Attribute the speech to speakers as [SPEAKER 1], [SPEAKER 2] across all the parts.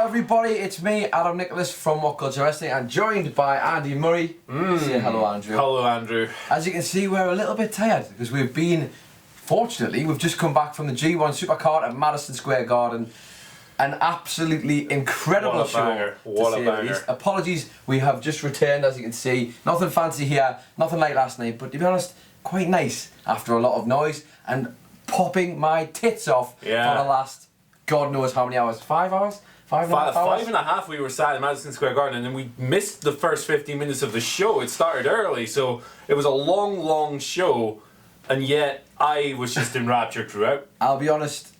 [SPEAKER 1] everybody, it's me, Adam Nicholas from WhatCulture Wrestling, and joined by Andy Murray. Say hello, Andrew.
[SPEAKER 2] Hello, Andrew.
[SPEAKER 1] As you can see, we're a little bit tired because fortunately, we've just come back from the G1 Supercard at Madison Square Garden. An absolutely incredible show.
[SPEAKER 2] What a banger.
[SPEAKER 1] Apologies, we have just returned, as you can see. Nothing fancy here, nothing like last night, but to be honest, quite nice after a lot of noise and popping my tits off for the last, God knows how many hours, 5 hours? Five
[SPEAKER 2] and a half we were sat in Madison Square Garden, and then we missed the first 15 minutes of the show. It started early, so it was a long show, and yet I was just enraptured throughout.
[SPEAKER 1] I'll be honest,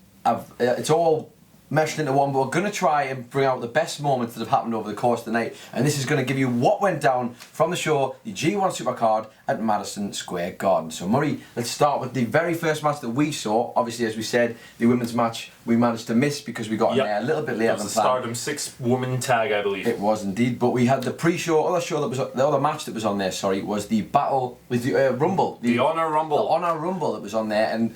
[SPEAKER 1] it's all meshed into one, but we're going to try and bring out the best moments that have happened over the course of the night, and this is going to give you what went down from the show, the G1 Supercard at Madison Square Garden. So Murray, let's start with the very first match that we saw. Obviously, as we said, the women's match we managed to miss because we got in there a little bit later than planned.
[SPEAKER 2] It was the Stardom 6-woman tag, I believe.
[SPEAKER 1] It was indeed, but we had the pre-show, the other match that was on there, was the battle with the Rumble.
[SPEAKER 2] The Honor Rumble.
[SPEAKER 1] The Honor Rumble that was on there, and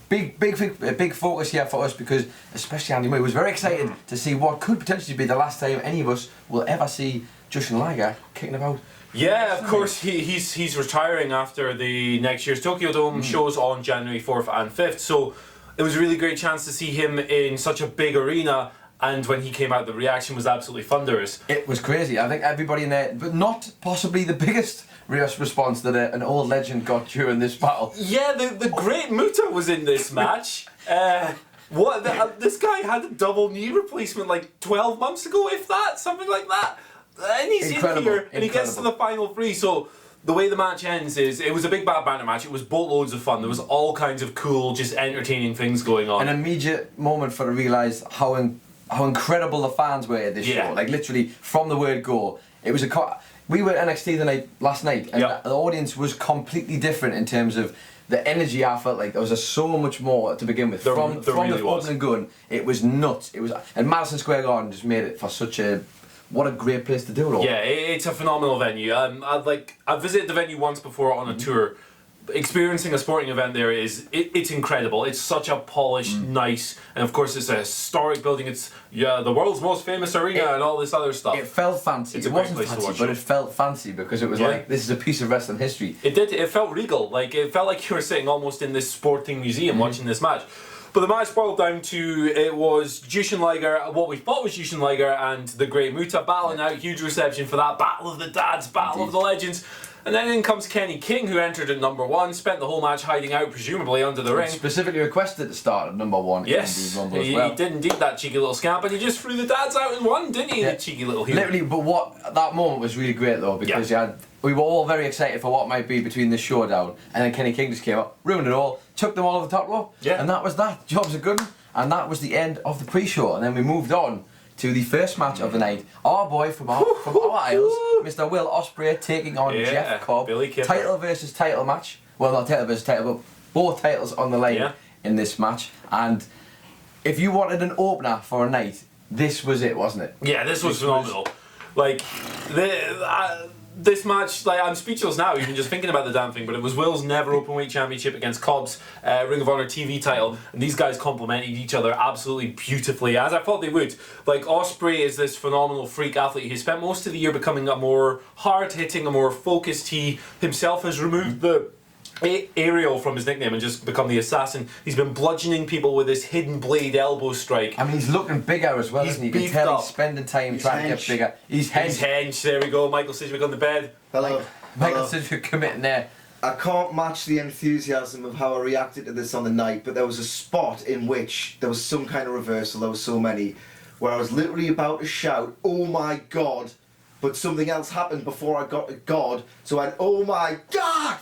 [SPEAKER 1] big focus here for us because especially Andy Murray was very excited to see what could potentially be the last time any of us will ever see Jushin Liger kicking about.
[SPEAKER 2] Yeah, of course he's retiring after the next year's Tokyo Dome shows on January 4th and 5th, so it was a really great chance to see him in such a big arena, and when he came out the reaction was absolutely thunderous.
[SPEAKER 1] It was crazy. I think everybody in there, but not possibly the biggest response that an old legend got during this battle.
[SPEAKER 2] Yeah, the Great Muta was in this match. This guy had a double knee replacement like 12 months ago, if that, something like that. And he's in here, and he gets to the final three. So the way the match ends is, it was a big bad banner match. It was boatloads of fun. There was all kinds of cool, just entertaining things going on.
[SPEAKER 1] An immediate moment for to realise how incredible the fans were at this show. Like literally from the word go, it was we were at NXT last night, and the audience was completely different in terms of the energy. I felt like there was so much more to begin with. From the opening gun, it was nuts. And Madison Square Garden just made it for what a great place to do it all.
[SPEAKER 2] Yeah, it's a phenomenal venue. I've visited the venue once before on a tour. Experiencing a sporting event there it's incredible. It's such a polished, nice, and of course it's a historic building. It's the world's most famous arena and all this other stuff.
[SPEAKER 1] It felt fancy. It wasn't fancy, but it felt fancy because it was like, this is a piece of wrestling history.
[SPEAKER 2] It did. It felt regal. Like it felt like you were sitting almost in this sporting museum watching this match. But the match boiled down to, it was Jushin Liger, what we thought was Jushin Liger and the Great Muta battling out. Huge reception for that. Battle of the Dads, Battle of the Legends. And then in comes Kenny King, who entered at number 1, spent the whole match hiding out, presumably under the ring.
[SPEAKER 1] Specifically requested to start at number 1.
[SPEAKER 2] Yes, he did indeed, that cheeky little scamp, and he just threw the Dads out in one, didn't he? The cheeky little heel.
[SPEAKER 1] Literally, but that moment was really great though, because we were all very excited for what might be between this showdown, and then Kenny King just came up, ruined it all, took them all over the top rope, and that was that. Job's a good one, and that was the end of the pre-show, and then we moved on to the first match of the night. Our boy from our Isles, Mr. Will Ospreay, taking on Jeff Cobb. Title versus title match. Well, not title versus title, but both titles on the line in this match. And if you wanted an opener for a night, this was it, wasn't it?
[SPEAKER 2] Yeah, this was phenomenal. Like, this match, like, I'm speechless now even just thinking about the damn thing, but it was Will's never openweight championship against Cobb's Ring of Honor TV title, and these guys complemented each other absolutely beautifully, as I thought they would. Like, Ospreay is this phenomenal freak athlete. He spent most of the year becoming a more hard-hitting, a more focused. He himself has removed the Ariel from his nickname and just become the assassin. He's been bludgeoning people with his hidden blade elbow strike.
[SPEAKER 1] I mean, he's looking bigger as well, isn't he? You can tell he's spending time trying to get bigger. He's hench.
[SPEAKER 2] There we go. Michael Sidgwick on the bed.
[SPEAKER 3] Hello.
[SPEAKER 1] Michael Sidgwick committing there.
[SPEAKER 3] I can't match the enthusiasm of how I reacted to this on the night, but there was a spot in which there was some kind of reversal. There was so many where I was literally about to shout, "Oh my God!" but something else happened before I got to God, so I went, "Oh my God!"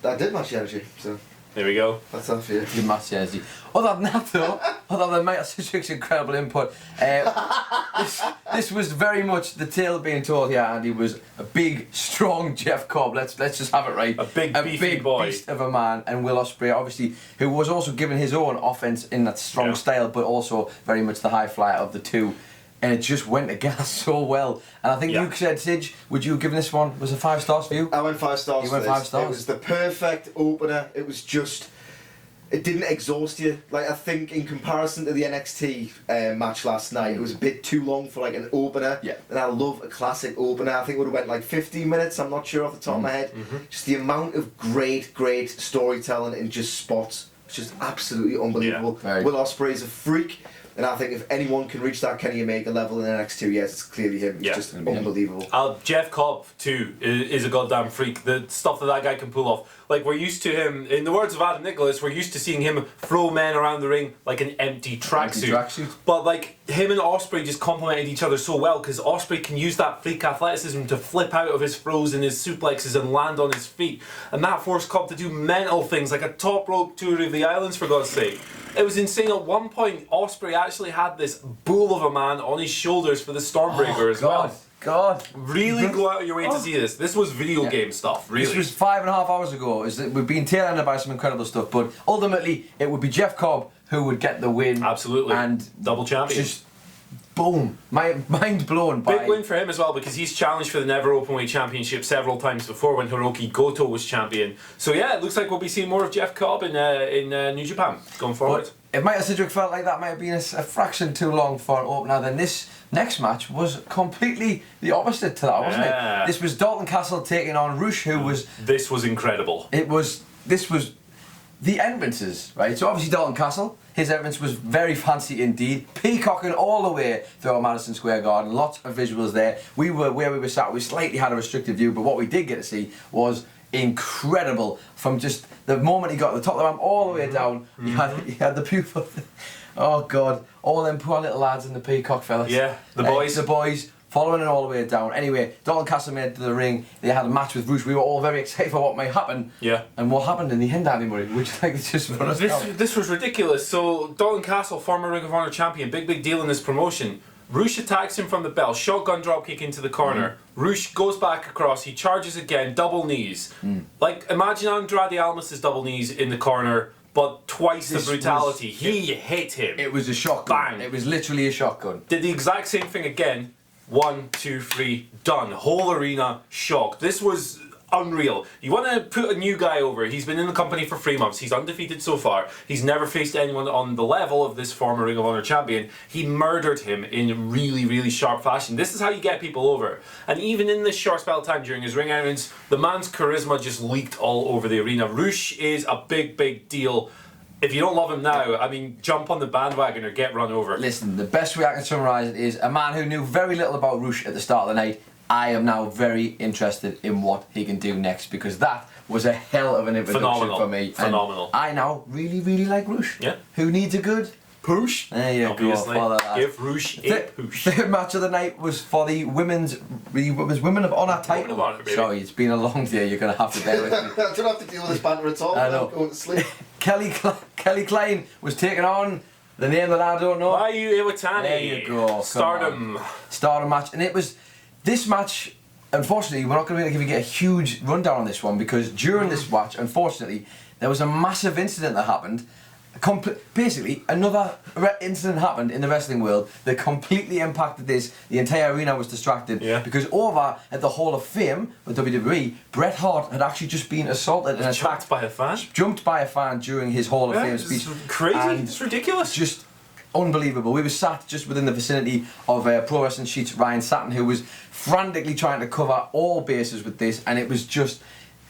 [SPEAKER 3] I did match the energy, so
[SPEAKER 2] there we go.
[SPEAKER 3] That's that for you.
[SPEAKER 1] You match the energy. Other than that though, other than Michael Sidgwick's incredible input, this was very much the tale being told here, Andy, was a big, strong Jeff Cobb. Let's just have it right.
[SPEAKER 2] A big boy.
[SPEAKER 1] Beast of a man, and Will Ospreay, obviously, who was also given his own offense in that strong style, but also very much the high flyer of the two. And it just went together so well. And I think you said, Sidge, would you have given this one, was it 5 stars for you?
[SPEAKER 3] I went 5 stars.
[SPEAKER 1] You went 5 stars?
[SPEAKER 3] It was the perfect opener. It was just it didn't exhaust you. Like, I think in comparison to the NXT match last night, it was a bit too long for like an opener.
[SPEAKER 1] Yeah.
[SPEAKER 3] And I love a classic opener. I think it would have went like 15 minutes. I'm not sure off the top of my head. Just the amount of great storytelling in just spots. It's just absolutely unbelievable.
[SPEAKER 1] Yeah,
[SPEAKER 3] Will Ospreay's a freak. And I think if anyone can reach that Kenny Omega level in the next 2 years, it's clearly him. It's just unbelievable.
[SPEAKER 2] Jeff Cobb, too, is a goddamn freak. The stuff that guy can pull off. Like, we're used to him, in the words of Adam Nicholas, we're used to seeing him throw men around the ring like an empty tracksuit. But, like, him and Ospreay just complemented each other so well, because Ospreay can use that freak athleticism to flip out of his throws and his suplexes and land on his feet. And that forced Cobb to do mental things, like a top rope tour of the islands, for God's sake. It was insane. At one point, Ospreay actually had this bull of a man on his shoulders for the Stormbreaker as well.
[SPEAKER 1] God.
[SPEAKER 2] Really go out of your way to see this. This was video game stuff, really.
[SPEAKER 1] This was 5.5 hours ago. We've been tail-ended by some incredible stuff, but ultimately it would be Jeff Cobb who would get the win.
[SPEAKER 2] Absolutely.
[SPEAKER 1] And
[SPEAKER 2] double champion.
[SPEAKER 1] Just boom. Mind blown by...
[SPEAKER 2] Big win for him as well, because he's challenged for the Never Openweight Championship several times before when Hiroki Goto was champion. So yeah, it looks like we'll be seeing more of Jeff Cobb in New Japan going forward.
[SPEAKER 1] But if Michael Sidgwick felt like that might have been a fraction too long for an opener, then this next match was completely the opposite to that, wasn't it? This was Dalton Castle taking on Rush, who was...
[SPEAKER 2] This was incredible.
[SPEAKER 1] This was the entrances, right? So obviously Dalton Castle, his entrance was very fancy indeed, peacocking all the way through Madison Square Garden, lots of visuals there. Where we were sat, we slightly had a restricted view, but what we did get to see was incredible. From just the moment he got to the top of the ramp all the way down, he had the people, oh god, all them poor little lads in the peacock fellas.
[SPEAKER 2] Yeah, the boys following it all the way down. Anyway, Dalton Castle made it to the ring. They had a match with Rush. We were all very excited for what might happen. Yeah.
[SPEAKER 1] And what happened in the end, Andy Murray, which like just run us down.
[SPEAKER 2] This was ridiculous. So Dalton Castle, former Ring of Honor champion, big deal in this promotion. Rush attacks him from the bell, shotgun dropkick into the corner. Rush goes back across, he charges again, double knees. Like, imagine Andrade Almas' double knees in the corner, but twice the brutality. He hit him.
[SPEAKER 1] It was a shotgun.
[SPEAKER 2] Bang.
[SPEAKER 1] It was literally a shotgun.
[SPEAKER 2] Did the exact same thing again. 1, 2, 3, done. Whole arena shocked. This was unreal. You want to put a new guy over. He's been in the company for 3 months. He's undefeated so far. He's never faced anyone on the level of this former Ring of Honor champion. He murdered him in really sharp fashion. This is how you get people over. And even in this short spell of time during his ring entrance, the man's charisma just leaked all over the arena. Rush is a big deal. If you don't love him now, I mean, jump on the bandwagon or get run over.
[SPEAKER 1] Listen, the best way I can summarise it is a man who knew very little about Rush at the start of the night. I am now very interested in what he can do next, because that was a hell of an introduction for me.
[SPEAKER 2] Phenomenal.
[SPEAKER 1] And I now really like Rush.
[SPEAKER 2] Yeah.
[SPEAKER 1] Who needs a good
[SPEAKER 2] push?
[SPEAKER 1] There you
[SPEAKER 2] Obviously.
[SPEAKER 1] go.
[SPEAKER 2] Give Rush a push.
[SPEAKER 1] Third match of the night was for the Women of Honor title. Sorry, it's been a long day. You're going to have to bear with me.
[SPEAKER 3] I don't have to deal with this banter at all.
[SPEAKER 1] I know.
[SPEAKER 3] I'm going to sleep.
[SPEAKER 1] Kelly Klein was taking on the name that I don't know.
[SPEAKER 2] Mayu Iwatani.
[SPEAKER 1] There you go.
[SPEAKER 2] Stardom
[SPEAKER 1] match, and it was this match. Unfortunately, we're not going to be able to give you a huge rundown on this one, because during this match, unfortunately, there was a massive incident that happened. Basically, another incident happened in the wrestling world that completely impacted this. The entire arena was distracted because over at the Hall of Fame with WWE, Bret Hart had actually just been assaulted and attacked
[SPEAKER 2] by a fan.
[SPEAKER 1] Jumped by a fan during his Hall of Fame speech.
[SPEAKER 2] It's crazy.
[SPEAKER 1] And
[SPEAKER 2] it's ridiculous.
[SPEAKER 1] Just unbelievable. We were sat just within the vicinity of Pro Wrestling Sheet's Ryan Satin, who was frantically trying to cover all bases with this, and it was just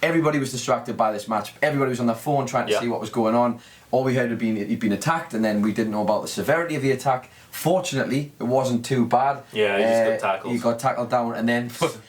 [SPEAKER 1] everybody was distracted by this match. Everybody was on their phone trying to see what was going on. All we heard had been he'd been attacked, and then we didn't know about the severity of the attack. Fortunately, it wasn't too bad.
[SPEAKER 2] Yeah, he just got tackled.
[SPEAKER 1] He got tackled down, and then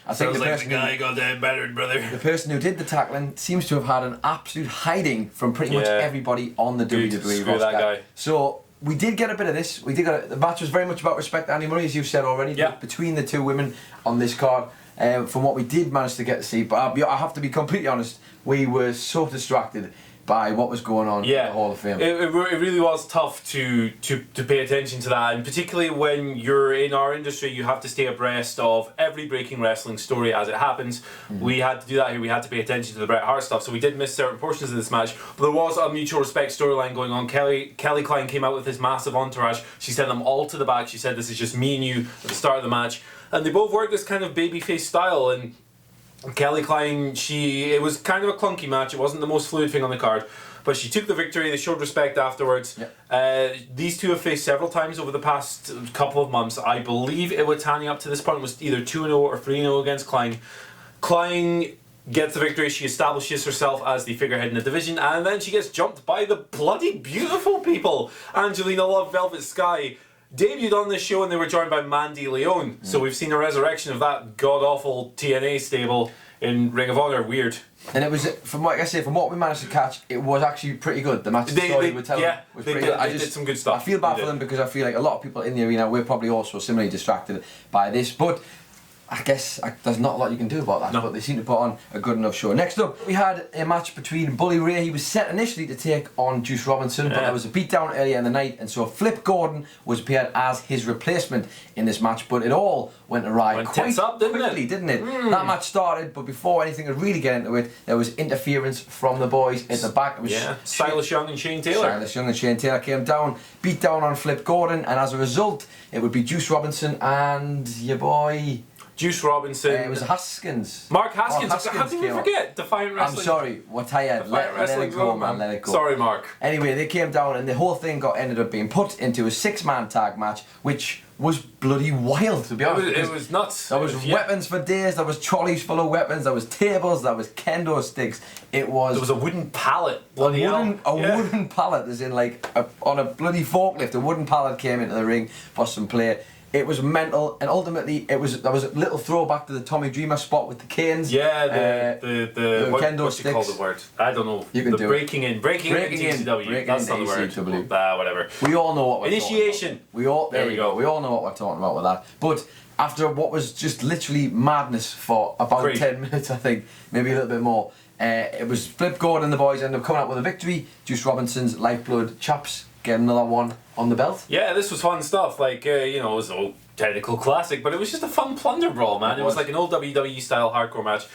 [SPEAKER 1] I think the person
[SPEAKER 2] guy got battered, brother.
[SPEAKER 1] The person who did the tackling seems to have had an absolute hiding from pretty much everybody on the WWE roster.
[SPEAKER 2] That guy.
[SPEAKER 1] So we did get a bit of this. The match was very much about respect, Andy Murray, as you've said already. Between the two women on this card. From what we did manage to get to see, but I have to be completely honest, we were so distracted by what was going on in the Hall of Fame.
[SPEAKER 2] It really was tough to pay attention to that, and particularly when you're in our industry, you have to stay abreast of every breaking wrestling story as it happens. We had to do that here. We had to pay attention to the Bret Hart stuff, so we did miss certain portions of this match, but there was a mutual respect storyline going on. Kelly Klein came out with this massive entourage. She sent them all to the back. She said, "This is just me and you at the start of the match," and they both worked this kind of babyface style. And Kelly Klein, it was kind of a clunky match. It wasn't the most fluid thing on the card. but she took the victory. They showed respect afterwards. These two have faced several times over the past couple of months. I believe Iwatani up to this point was either 2-0 or 3-0 against Klein. Klein gets the victory. She establishes herself as the figurehead in the division, and then she gets jumped by the bloody beautiful people. Angelina Love, Velvet Sky debuted on this show, and they were joined by Mandy Leon. So we've seen a resurrection of that god-awful TNA stable in Ring of Honor. Weird.
[SPEAKER 1] And it was, from what we managed to catch, it was actually pretty good. The match story were telling was pretty good.
[SPEAKER 2] They did some good stuff.
[SPEAKER 1] I feel bad for them because I feel like a lot of people in the arena, we're probably also similarly distracted by this, but I guess there's not a lot you can do about that, but they seem to put on a good enough show. Next up, we had a match between Bully Ray. He was set initially to take on Juice Robinson, but there was a beatdown earlier in the night, and so Flip Gordon was appeared as his replacement in this match, but it all went awry quite quickly, didn't it? That match started, but before anything could really get into it, there was interference from the boys at the back. It was
[SPEAKER 2] Silas Young and Shane Taylor.
[SPEAKER 1] Silas Young and Shane Taylor came down, beat down on Flip Gordon, and as a result, it would be Juice Robinson and your boy
[SPEAKER 2] Juice Robinson.
[SPEAKER 1] It was Haskins.
[SPEAKER 2] Mark Haskins. How can you forget? Defiant Wrestling.
[SPEAKER 1] I'm sorry. What I had. Let it go, man. Let it go.
[SPEAKER 2] Sorry, Mark.
[SPEAKER 1] Anyway, they came down and the whole thing ended up being put into a 6-man tag match, which was bloody wild, to be honest.
[SPEAKER 2] It was nuts.
[SPEAKER 1] There was weapons for days. There was trolleys full of weapons. There was tables. There was kendo sticks. There was
[SPEAKER 2] a wooden pallet.
[SPEAKER 1] Wooden pallet, as in on a bloody forklift. A wooden pallet came into the ring for some play. It was mental, and ultimately there was a little throwback to the Tommy Dreamer spot with the canes.
[SPEAKER 2] Yeah, the
[SPEAKER 1] kendo sticks.
[SPEAKER 2] What do you call the word? I don't know.
[SPEAKER 1] You can
[SPEAKER 2] the
[SPEAKER 1] do
[SPEAKER 2] breaking
[SPEAKER 1] it.
[SPEAKER 2] in TCW. That's not the word. Whatever.
[SPEAKER 1] We all know what we're
[SPEAKER 2] Initiation.
[SPEAKER 1] Talking about. There we go. We all know what we're talking about with that. But after what was just literally madness for about 10 minutes, I think, maybe a little bit more, it was Flip Gordon and the boys ended up coming out with a victory. Juice Robinson's Lifeblood chaps get another one on the belt.
[SPEAKER 2] Yeah, this was fun stuff. It was a technical classic, but it was just a fun plunder brawl, man. It was like an old WWE style hardcore match.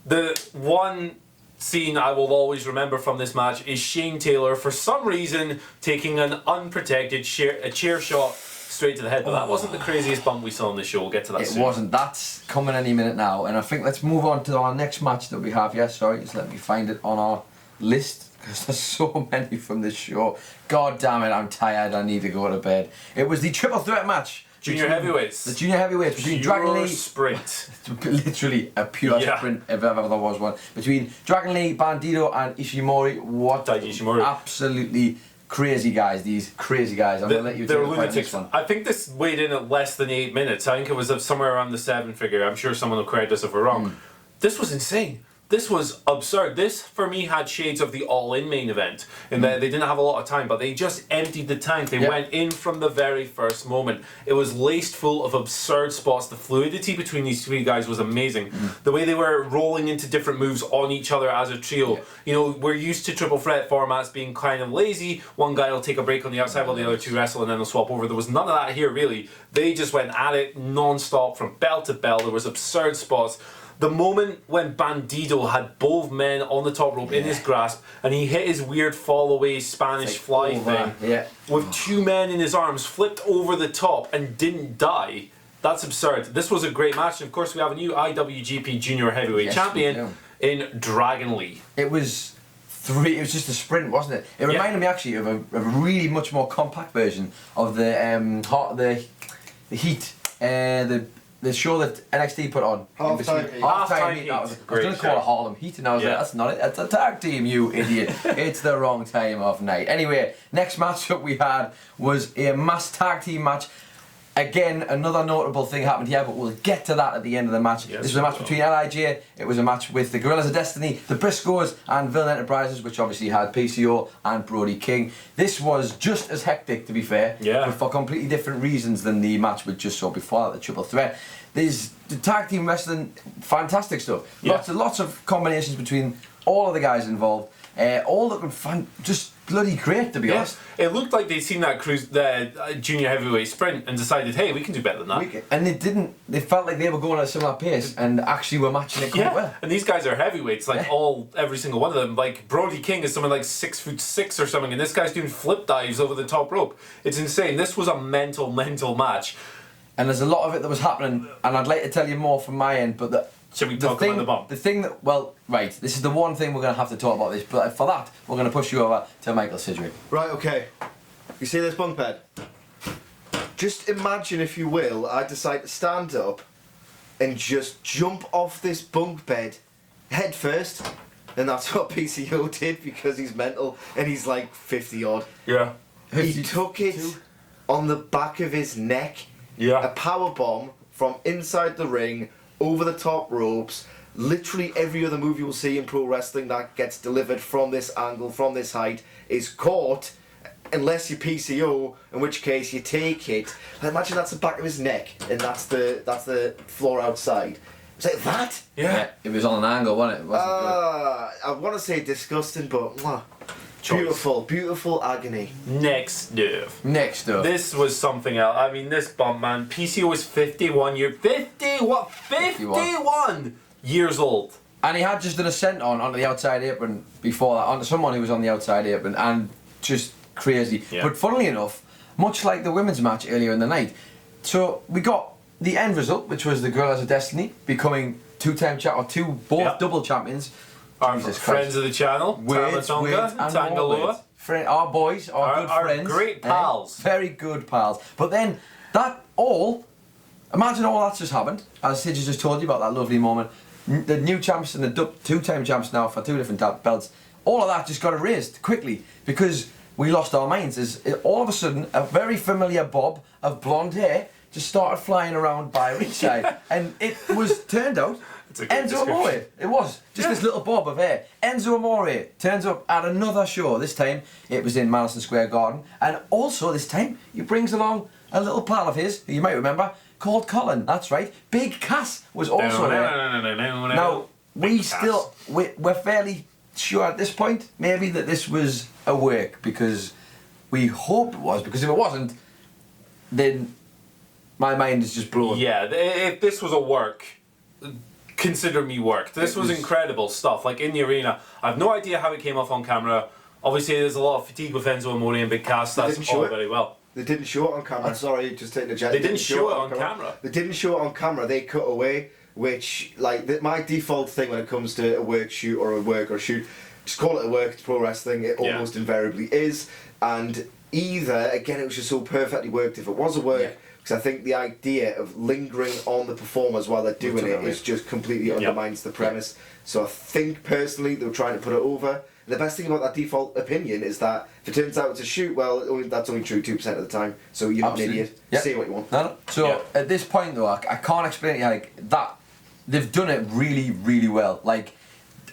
[SPEAKER 2] The one scene I will always remember from this match is Shane Taylor, for some reason, taking an unprotected chair shot straight to the head. But that wasn't the craziest bump we saw on the show. We'll get to that soon.
[SPEAKER 1] It wasn't. That's coming any minute now. And I think let's move on to our next match that we have. Yeah, sorry, just let me find it on our list, because there's so many from this show. God damn it, I'm tired, I need to go to bed. It was the triple threat match.
[SPEAKER 2] Junior heavyweights.
[SPEAKER 1] The junior heavyweights between Dragon Lee.
[SPEAKER 2] Sprint.
[SPEAKER 1] Literally a pure sprint, if ever there was one. Between Dragon Lee, Bandito, and Ishimori. What absolutely crazy guys, these crazy guys. I'm going to let you take the fight this one.
[SPEAKER 2] I think this weighed in at less than 8 minutes. I think it was somewhere around the 7 figure. I'm sure someone will correct us if we're wrong. This was insane. This was absurd. This, for me, had shades of the All-In main event, in that they didn't have a lot of time, but they just emptied the tank. They went in from the very first moment. It was laced full of absurd spots. The fluidity between these three guys was amazing. The way they were rolling into different moves on each other as a trio. We're used to triple threat formats being kind of lazy. One guy will take a break on the outside while the other two wrestle, and then they'll swap over. There was none of that here, really. They just went at it non-stop from bell to bell. There was absurd spots. The moment when Bandito had both men on the top rope in his grasp, and he hit his weird fall away Spanish fly thing with 2 men in his arms, flipped over the top and didn't die. That's absurd. This was a great match, and of course we have a new IWGP Junior Heavyweight Champion in Dragon Lee.
[SPEAKER 1] It was just a sprint, wasn't it? It reminded me actually of a really much more compact version of the Heat, the show that NXT put on.
[SPEAKER 3] Half-time
[SPEAKER 1] Heat. I was going to call it Harlem Heat, and I was like, that's not it. That's a tag team, you idiot. It's the wrong time of night. Anyway, next match that we had was a mass tag team match. Again, another notable thing happened here, but we'll get to that at the end of the match. This was a match between LIJ. It was a match with the Guerrillas of Destiny, the Briscoes, and Villain Enterprises, which obviously had PCO and Brody King. This was just as hectic, to be fair, but for completely different reasons than the match we just saw before, the triple threat. There's the tag team wrestling, fantastic stuff. Lots of combinations between all of the guys involved. All looking just bloody great, to be honest.
[SPEAKER 2] It looked like they'd seen that junior heavyweight sprint and decided, hey, we can do better than that.
[SPEAKER 1] And they didn't. They felt like they were going at a similar pace and actually were matching it quite well.
[SPEAKER 2] And these guys are heavyweights, every single one of them. Like Brody King is someone like 6'6" or something, and this guy's doing flip dives over the top rope. It's insane. This was a mental match.
[SPEAKER 1] And there's a lot of it that was happening, and I'd like to tell you more from my end, but
[SPEAKER 2] Should we talk about the bump?
[SPEAKER 1] The thing that, well, right, this is the one thing we're going to have to talk about this, but for that, we're going to push you over to Michael Sidgwick.
[SPEAKER 3] Right, okay. You see this bunk bed? Just imagine, if you will, I decide to stand up and just jump off this bunk bed head first. And that's what PCO did, because he's mental and he's like 50 odd.
[SPEAKER 2] Yeah.
[SPEAKER 3] He took it on the back of his neck.
[SPEAKER 2] Yeah.
[SPEAKER 3] A power bomb from inside the ring, over the top ropes. Literally every other move you'll see in pro wrestling that gets delivered from this angle, from this height, is caught, unless you're PCO, in which case you take it. Like, imagine that's the back of his neck, and that's the floor outside. Was it that?
[SPEAKER 2] Yeah.
[SPEAKER 1] It was on an angle, wasn't it? It wasn't good.
[SPEAKER 3] I want to say disgusting, but beautiful, beautiful agony.
[SPEAKER 2] Next up.
[SPEAKER 1] Next up.
[SPEAKER 2] This was something else. I mean, this bump, man. PCO was 51 years. 51 years old.
[SPEAKER 1] And he had just done a senton onto the outside apron before that, onto someone who was on the outside apron, and just crazy.
[SPEAKER 2] Yeah.
[SPEAKER 1] But funnily enough, much like the women's match earlier in the night, so we got the end result, which was the Gorillas of Destiny becoming double champions.
[SPEAKER 2] Our
[SPEAKER 1] Jesus
[SPEAKER 2] friends
[SPEAKER 1] Christ.
[SPEAKER 2] of the channel, Tamatonga,
[SPEAKER 1] Tangaloa. Our boys, our good friends.
[SPEAKER 2] Our great pals.
[SPEAKER 1] Very good pals. But then, imagine all that's just happened, as Sid just told you about that lovely moment. The new champs and the two-time champs now for two different belts, all of that just got erased quickly because we lost our minds. As all of a sudden, a very familiar bob of blonde hair just started flying around by ringside, and it turned out Enzo Amore. It was just this little bob of hair. Enzo Amore turns up at another show. This time it was in Madison Square Garden, and also this time he brings along a little pal of his who you might remember called Colin. That's right. Big Cass was also there. Now we're fairly sure at this point maybe that this was a work, because we hope it was, because if it wasn't, then my mind is just blown.
[SPEAKER 2] Yeah, if this was a work, consider me worked. This was incredible stuff. Like, in the arena, I have no idea how it came off on camera. Obviously, there's a lot of fatigue with Enzo Amore and Big Cass. That's all very well.
[SPEAKER 3] They didn't show it on camera. Sorry, just taking a jet.
[SPEAKER 2] They didn't show it on camera.
[SPEAKER 3] They didn't show it on camera. They cut away, which, like, my default thing when it comes to a work shoot or a work or shoot, just call it a work. It's pro wrestling. It almost invariably is. And either, again, it was just so perfectly worked if it was a work, because I think the idea of lingering on the performers while they're doing it is just completely undermines the premise. So I think personally they were trying to put it over. The best thing about that default opinion is that if it turns out it's a shoot, well, that's only true 2% of the time. So you're not an idiot. Say what you want.
[SPEAKER 1] No. So at this point though, I can't explain it like that. They've done it really, really well. Like,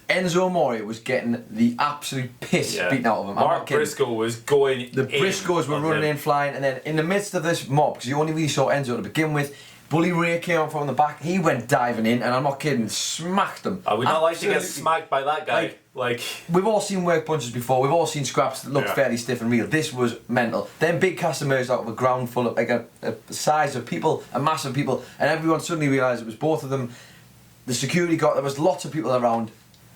[SPEAKER 1] Enzo Amore was getting the absolute piss beaten out of him.
[SPEAKER 2] Mark Briscoe was going
[SPEAKER 1] The Briscoes were running in, flying, and then in the midst of this mob, because you only really saw Enzo to begin with, Bully Ray came up from the back, he went diving in, and I'm not kidding, smacked him.
[SPEAKER 2] I would not like to get smacked by that guy. Like
[SPEAKER 1] we've all seen work punches before, we've all seen scraps that look fairly stiff and real. This was mental. Then Big Cass emerged out of a ground full of, like a size of people, a mass of people, and everyone suddenly realised it was both of them. The security got, there was lots of people around.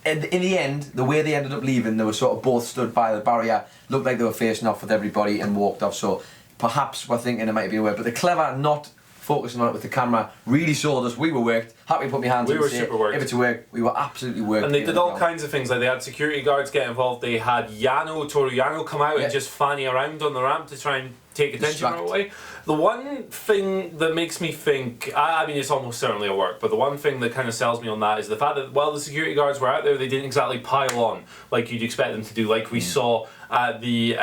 [SPEAKER 1] And in the end, the way they ended up leaving, they were sort of both stood by the barrier, looked like they were facing off with everybody and walked off. So perhaps we're thinking it might be a work, but the clever not focusing on it with the camera really sold us. We were worked. Happy to put my hands on it.
[SPEAKER 2] We were super worked.
[SPEAKER 1] If it's a work, we were absolutely worked.
[SPEAKER 2] And they did all kinds of things. Like, they had security guards get involved. They had Toru Yano come out and just fanny around on the ramp to try and take attention away. The one thing that makes me think, I mean, it's almost certainly a work, but the one thing that kind of sells me on that is the fact that while the security guards were out there, they didn't exactly pile on like you'd expect them to do, like we saw at the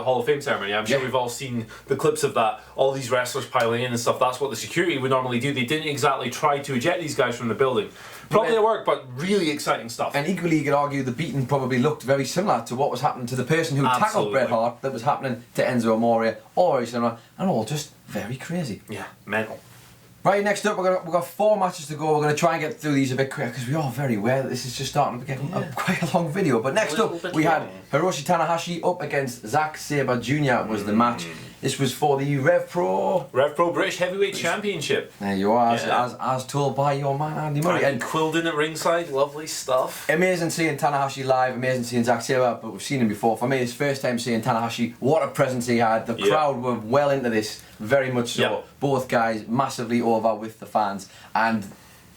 [SPEAKER 2] Hall of Fame ceremony. I'm sure we've all seen the clips of that, all these wrestlers piling in and stuff. That's what the security would normally do. They didn't exactly try to eject these guys from the building. Probably a work, but really exciting stuff.
[SPEAKER 1] And equally, you could argue the beating probably looked very similar to what was happening to the person who tackled Bret Hart, that was happening to Enzo Amore, or very similar, and all just very crazy.
[SPEAKER 2] Yeah, mental.
[SPEAKER 1] Right, next up, we've got 4 matches to go. We're going to try and get through these a bit quicker, because we are very aware that this is just starting to get quite a long video. But next up, we had Hiroshi Tanahashi up against Zack Sabre Jr. was the match. This was for the Rev Pro
[SPEAKER 2] British Heavyweight Championship.
[SPEAKER 1] There you are, as told by your man Andy Murray.
[SPEAKER 2] And quilled in at ringside, lovely stuff.
[SPEAKER 1] Amazing seeing Tanahashi live, amazing seeing Zack Sabre, but we've seen him before. For me, it's first time seeing Tanahashi. What a presence he had. The crowd were well into this, very much so. Both guys massively over with the fans. And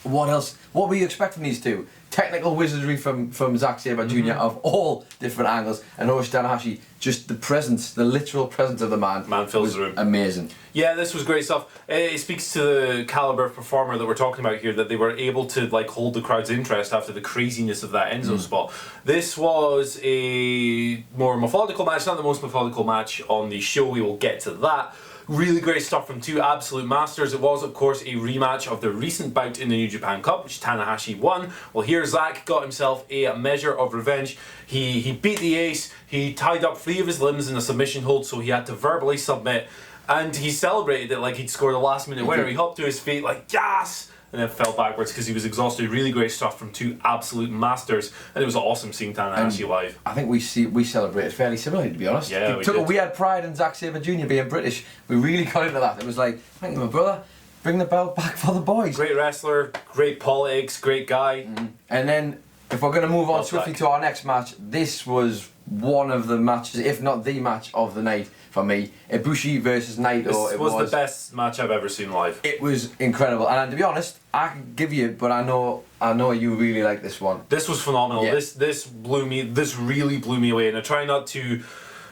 [SPEAKER 1] what else? What were you expecting these two? Technical wizardry from Zack Sabre Jr. of all different angles, and Hiroshi Tanahashi, just the presence, the literal presence of the man.
[SPEAKER 2] Man fills the room.
[SPEAKER 1] Amazing.
[SPEAKER 2] Yeah, this was great stuff. It speaks to the caliber of performer that we're talking about here, that they were able to like hold the crowd's interest after the craziness of that Enzo spot. This was a more methodical match, not the most methodical match on the show. We will get to that. Really great stuff from two absolute masters. It was, of course, a rematch of the recent bout in the New Japan Cup, which Tanahashi won. Well, here Zack got himself a measure of revenge. He beat the Ace. He tied up 3 of his limbs in a submission hold, so he had to verbally submit. And he celebrated it like he'd scored a last-minute winner. He hopped to his feet like, yes! And then fell backwards because he was exhausted. Really great stuff from two absolute masters, and it was awesome seeing Tanahashi live.
[SPEAKER 1] I think we celebrated fairly similarly, to be honest.
[SPEAKER 2] Yeah,
[SPEAKER 1] we had pride in Zack Sabre Jr. being British. We really got into that. It was like, thank you, my brother. Bring the belt back for the boys.
[SPEAKER 2] Great wrestler, great politics, great guy.
[SPEAKER 1] And then, if we're going to move on swiftly to our next match, this was one of the matches, if not the match of the night for me. Ibushi versus Naito.
[SPEAKER 2] This was the best match I've ever seen live.
[SPEAKER 1] It was incredible, and to be honest, I can give you, but I know you really like this one.
[SPEAKER 2] This was phenomenal.
[SPEAKER 1] Yeah.
[SPEAKER 2] This blew me. This really blew me away, and I try not to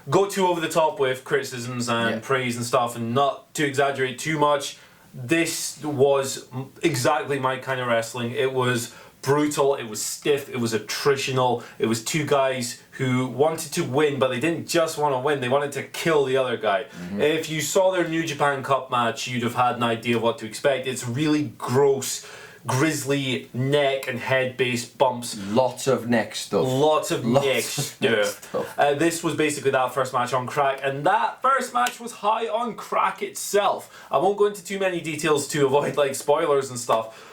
[SPEAKER 2] go too over the top with criticisms and praise and stuff, and not to exaggerate too much. This was exactly my kind of wrestling. It was brutal, it was stiff, it was attritional, it was two guys who wanted to win, but they didn't just want to win, they wanted to kill the other guy. If you saw their New Japan Cup match, you'd have had an idea of what to expect. It's really gross, grisly neck and head based bumps.
[SPEAKER 1] Lots of neck stuff.
[SPEAKER 2] Lots of neck stuff. This was basically that first match on crack, and that first match was high on crack itself. I won't go into too many details to avoid like spoilers and stuff,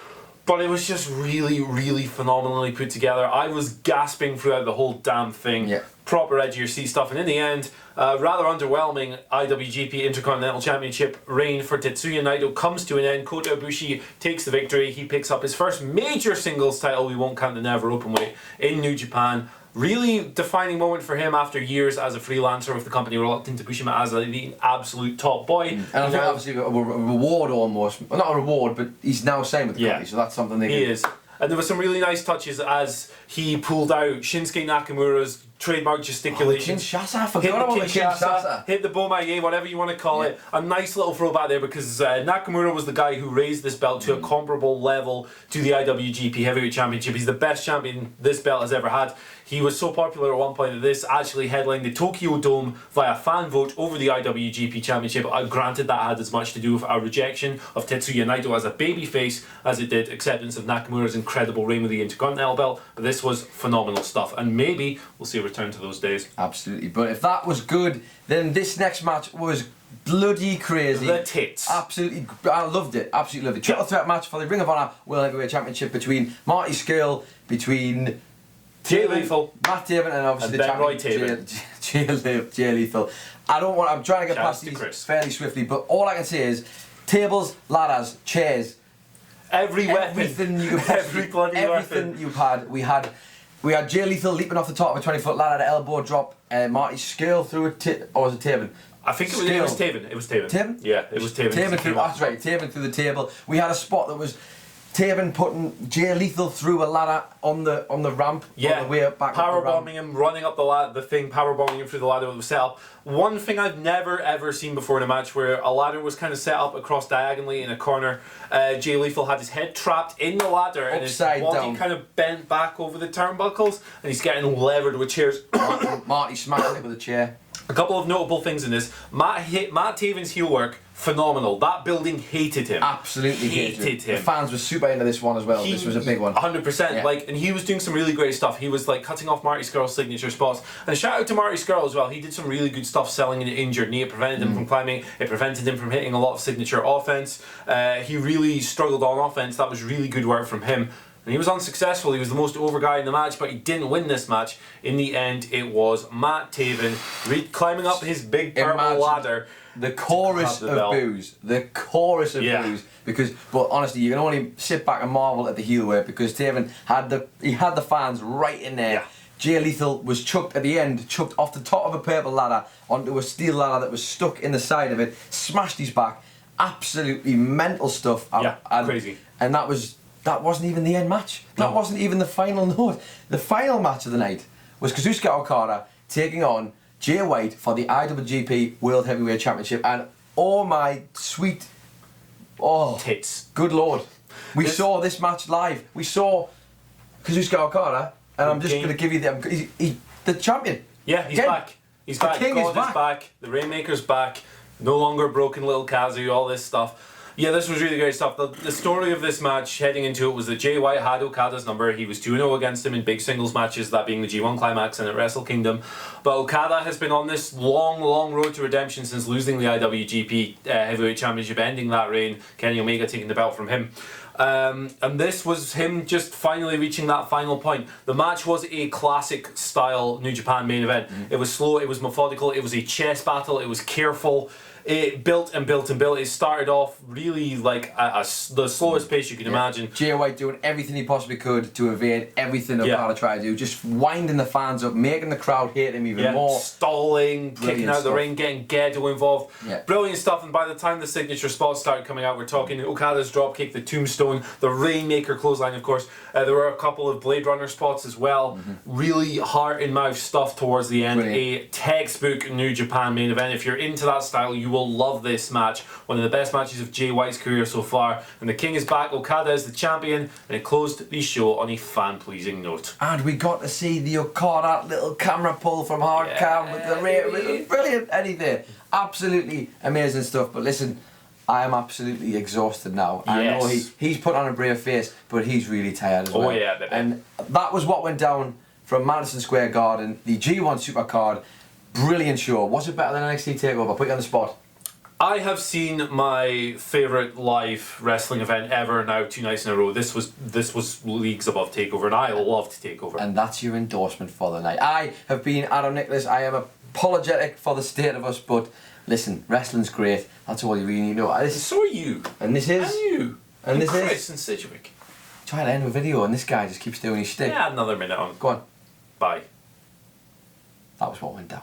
[SPEAKER 2] but it was just really, really phenomenally put together. I was gasping throughout the whole damn thing.
[SPEAKER 1] Yeah.
[SPEAKER 2] Proper edge of your seat stuff. And in the end, rather underwhelming IWGP Intercontinental Championship reign for Tetsuya Naito comes to an end. Kota Ibushi takes the victory. He picks up his first major singles title, we won't count the Never Openweight, in New Japan. Really defining moment for him after years as a freelancer with the company, reluctant to push him as the absolute top boy.
[SPEAKER 1] And I think obviously a reward almost, well, not a reward, but he's now signed with the company, so that's something they can...
[SPEAKER 2] He is. And there were some really nice touches as he pulled out Shinsuke Nakamura's trademark gesticulation.
[SPEAKER 1] Kinshasa, I forgot about the Kinshasa.
[SPEAKER 2] Hit the Bomaye, whatever you want to call it. A nice little throwback there, because Nakamura was the guy who raised this belt to a comparable level to the IWGP Heavyweight Championship. He's the best champion this belt has ever had. He was so popular at one point that this actually headlined the Tokyo Dome via fan vote over the IWGP Championship. Granted, that had as much to do with a rejection of Tetsuya Naito as a babyface as it did acceptance of Nakamura's incredible reign with the Intercontinental belt. But this was phenomenal stuff, and maybe we'll see a return to those days.
[SPEAKER 1] Absolutely. But if that was good, then this next match was bloody crazy.
[SPEAKER 2] The tits.
[SPEAKER 1] Absolutely, I loved it. Absolutely loved it. Triple threat match for the Ring of Honor World Heavyweight Championship between Marty Scurll, between
[SPEAKER 2] Jay Lethal,
[SPEAKER 1] Matt Taven, and obviously
[SPEAKER 2] and
[SPEAKER 1] the champion Jay Lethal. I'm trying to get past these fairly swiftly, but all I can say is tables, ladders, chairs,
[SPEAKER 2] every weapon,
[SPEAKER 1] everything you could
[SPEAKER 2] every bloody
[SPEAKER 1] everything
[SPEAKER 2] weapon
[SPEAKER 1] you've had. We had Jay Lethal leaping off the top of a 20-foot ladder at elbow drop. Marty Scurll through or was it Taven?
[SPEAKER 2] I think it was Taven. It was Taven.
[SPEAKER 1] Taven?
[SPEAKER 2] Yeah, it was Taven.
[SPEAKER 1] That's right. Taven through the table. We had a spot that was Taven putting Jay Lethal through a ladder on the ramp on the way up back.
[SPEAKER 2] Powerbombing him, running up the thing, powerbombing him through the ladder that was set up. One thing I've never ever seen before in a match where a ladder was kind of set up across diagonally in a corner. Jay Lethal had his head trapped in the ladder and his body kind of bent back over the turnbuckles, and he's getting levered with chairs.
[SPEAKER 1] Marty smashing it with a chair.
[SPEAKER 2] A couple of notable things in this. Matt Taven's heel work, phenomenal. That building hated him.
[SPEAKER 1] Absolutely hated him. The fans were super into this one as well. This was a big one.
[SPEAKER 2] 100%.
[SPEAKER 1] Yeah.
[SPEAKER 2] And he was doing some really great stuff. He was like cutting off Marty Scurll's signature spots. And shout out to Marty Scurll as well. He did some really good stuff selling an injured knee. It prevented him from climbing. It prevented him from hitting a lot of signature offense. He really struggled on offense. That was really good work from him. And he was unsuccessful. He was the most over guy in the match, but he didn't win this match. In the end, it was Matt Taven climbing up his big purple ladder.
[SPEAKER 1] The chorus of boos. The chorus of boos. But honestly, you can only sit back and marvel at the heel work, because Taven had the fans right in there. Yeah. Jay Lethal was chucked at the end, chucked off the top of a purple ladder onto a steel ladder that was stuck in the side of it, smashed his back. Absolutely mental stuff.
[SPEAKER 2] Crazy.
[SPEAKER 1] And that was that wasn't even the end match. That wasn't even the final note. The final match of the night was Kazuchika Okada taking on Jay White for the IWGP World Heavyweight Championship, and oh my sweet,
[SPEAKER 2] tits,
[SPEAKER 1] good lord, we saw this match live. We saw Kazuchika Okada, and I'm just going to give you the champion.
[SPEAKER 2] Yeah, he's back. He's back.
[SPEAKER 1] The King is
[SPEAKER 2] back. The Rainmaker's back. No longer broken little Kazu, all this stuff. Yeah, this was really great stuff. The story of this match heading into it was that Jay White had Okada's number. He was 2-0 against him in big singles matches, that being the G1 Climax and at Wrestle Kingdom. But Okada has been on this long, long road to redemption since losing the IWGP Heavyweight Championship, ending that reign, Kenny Omega taking the belt from him. And this was him just finally reaching that final point. The match was a classic style New Japan main event. It was slow, it was methodical, it was a chess battle, it was careful. It built and built and built. It started off really like the slowest pace you can imagine.
[SPEAKER 1] Jay White doing everything he possibly could to evade everything Okada tried to do. Just winding the fans up, making the crowd hate him even more.
[SPEAKER 2] Stalling, kicking out the ring, getting Gedo involved. Brilliant stuff. And by the time the signature spots started coming out, we're talking Okada's dropkick, the tombstone, the Rainmaker clothesline, of course. There were a couple of Blade Runner spots as well. Really heart and mouth stuff towards the end. A textbook New Japan main event. If you're into that style, you will love this match. One of the best matches of Jay White's career so far. And the King is back. Okada is the champion. And it closed the show on a fan-pleasing note.
[SPEAKER 1] And we got to see the Okada little camera pull from hard cam with the rear. Brilliant, Eddie there. Absolutely amazing stuff. But listen, I am absolutely exhausted now. I know he's put on a brave face, but he's really tired as well.
[SPEAKER 2] Baby.
[SPEAKER 1] And that was what went down from Madison Square Garden, the G1 Supercard. Brilliant show. Was it better than NXT TakeOver? I'll put you on the spot.
[SPEAKER 2] I have seen my favourite live wrestling event ever now 2 nights in a row. This was leagues above TakeOver, and I loved TakeOver.
[SPEAKER 1] And that's your endorsement for the night. I have been Adam Nicholas. I am apologetic for the state of us, but listen, wrestling's great. That's all you really need to know.
[SPEAKER 2] So are you.
[SPEAKER 1] And this is.
[SPEAKER 2] And you.
[SPEAKER 1] And this
[SPEAKER 2] Chris
[SPEAKER 1] is.
[SPEAKER 2] and Sidgwick.
[SPEAKER 1] Try to end a video, and this guy just keeps doing his shtick.
[SPEAKER 2] Yeah, another minute on.
[SPEAKER 1] Go on.
[SPEAKER 2] Bye.
[SPEAKER 1] That was what went down.